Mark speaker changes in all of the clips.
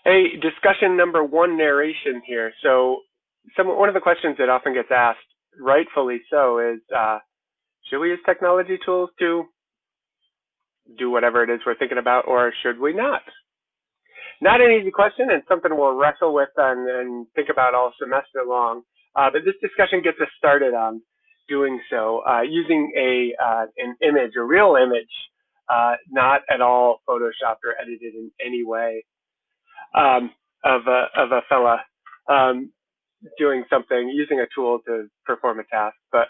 Speaker 1: Hey, discussion number one, narration here. So, one of the questions that often gets asked, rightfully so, is should we use technology tools to do whatever it is we're thinking about, or should we not? Not an easy question, and something we'll wrestle with and think about all semester long. But this discussion gets us started on doing so using an image, a real image, not at all photoshopped or edited in any way, um, of a fella um, doing something, using a tool to perform a task. But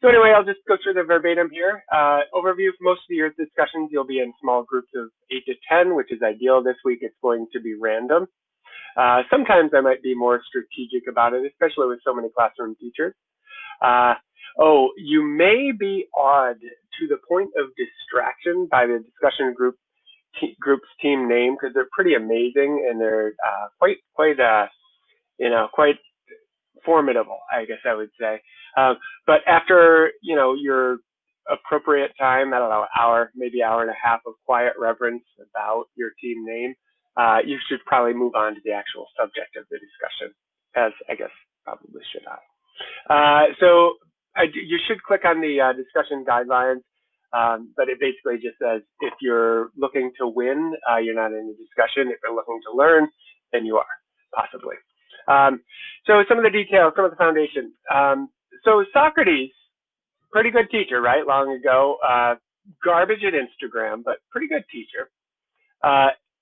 Speaker 1: so anyway, I'll just go through the verbatim here. Overview: for most of the year's discussions, you'll be in small groups of 8 to 10, which is ideal. This week, it's going to be random. Sometimes I might be more strategic about it, especially with so many classroom teachers. You may be awed to the point of distraction by the discussion group's team name, because they're pretty amazing and they're quite formidable, I guess I would say. But after your appropriate time, I don't know, maybe hour and a half of quiet reverence about your team name, you should probably move on to the actual subject of the discussion, as I guess probably should I. You should click on the discussion guidelines, but it basically just says if you're looking to win, you're not in the discussion. If you're looking to learn, then you are, possibly. So some of the details, some of the foundation. So Socrates, pretty good teacher, right? Long ago, garbage at Instagram, but pretty good teacher.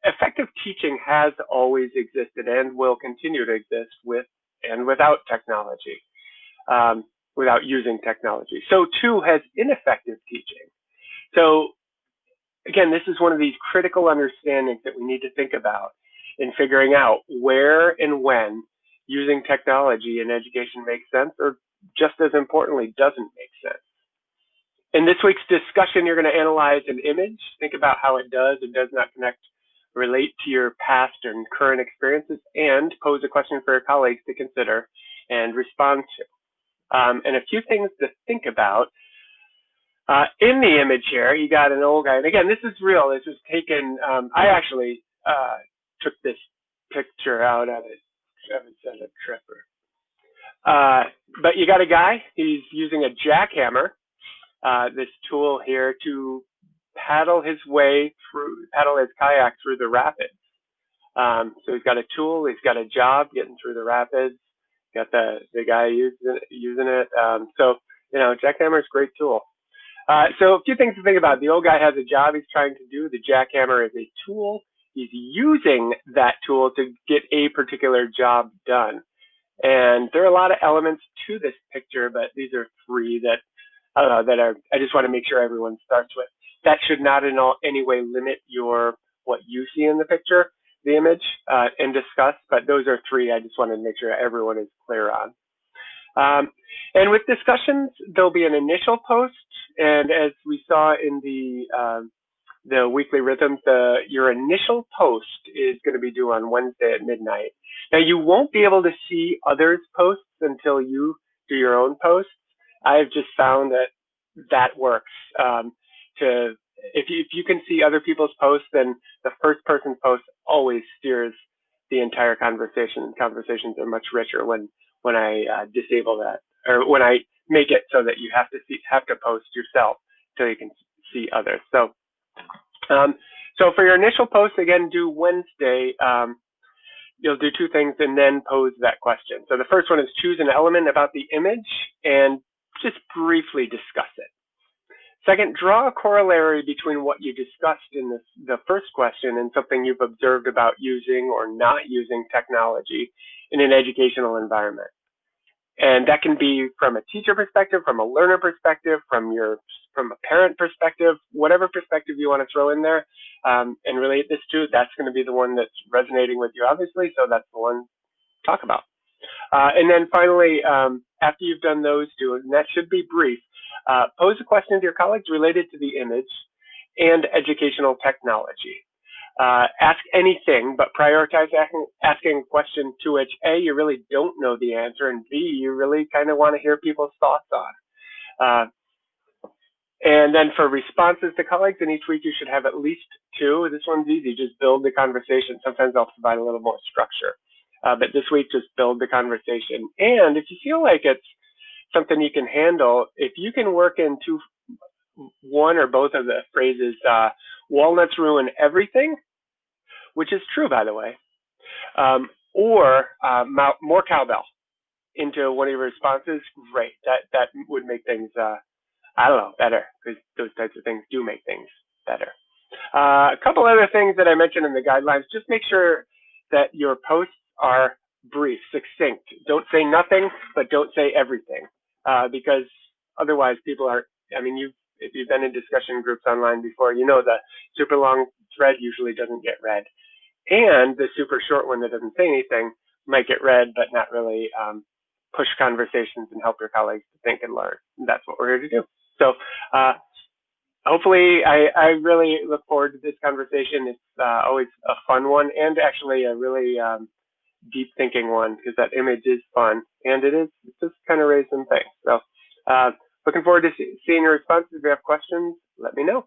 Speaker 1: Effective teaching has always existed and will continue to exist with and without technology, without using technology. So too has ineffective teaching. So again, this is one of these critical understandings that we need to think about in figuring out where and when using technology in education makes sense, or just as importantly, doesn't make sense. In this week's discussion, you're going to analyze an image, think about how it does and does not relate to your past and current experiences, and pose a question for your colleagues to consider and respond to. And a few things to think about. In the image here, you got an old guy. And again, this is real. This was taken, I actually took this picture out of it. A tripper. But you got a guy, he's using a jackhammer, this tool here, to paddle his kayak through the rapids. So he's got a tool, he's got a job getting through the rapids, got the guy using it. Jackhammer is a great tool. So a few things to think about. The old guy has a job he's trying to do. The jackhammer is a tool. He's using that tool to get a particular job done. And there are a lot of elements to this picture, but these are three that I just want to make sure everyone starts with. That should not in any way limit what you see in the picture, the image, and discuss, but those are three I just want to make sure everyone is clear on. And with discussions, there'll be an initial post, and as we saw in the weekly rhythms, your initial post is going to be due on Wednesday at midnight. Now, you won't be able to see others' posts until you do your own posts. I've just found that works. If you can see other people's posts, then the first person's post always steers the entire conversation. Conversations are much richer when I disable that, or when I make it so that you have to post yourself so you can see others. So for your initial post, again, do Wednesday. You'll do two things and then pose that question. So the first one is choose an element about the image and just briefly discuss it. Second, draw a corollary between what you discussed in the first question and something you've observed about using or not using technology in an educational environment. And that can be from a teacher perspective, from a learner perspective, from a parent perspective, whatever perspective you want to throw in there and relate this to. That's going to be the one that's resonating with you, obviously. So that's the one to talk about. And then finally, after you've done those two, and that should be brief, pose a question to your colleagues related to the image and educational technology. Ask anything, but prioritize asking a question to which A, you really don't know the answer, and B, you really kind of want to hear people's thoughts on. And then for responses to colleagues, in each week you should have at least two. This one's easy, just build the conversation. Sometimes I'll provide a little more structure. But this week, just build the conversation. And if you feel like it's something you can handle, if you can work into one or both of the phrases, walnuts ruin everything, which is true, by the way, or more cowbell into one of your responses, great. That would make things, I don't know, better, because those types of things do make things better. A couple other things that I mentioned in the guidelines, just make sure that your posts are brief, succinct. Don't say nothing, but don't say everything, because otherwise people are, I mean, if you've been in discussion groups online before, you know the super long thread usually doesn't get read. And the super short one that doesn't say anything might get read, but not really push conversations and help your colleagues to think and learn. And that's what we're here to do. So hopefully, I really look forward to this conversation. It's always a fun one, and actually a really deep thinking one, because that image is fun, and it just kind of raised some things. So looking forward to seeing your responses. If you have questions, let me know.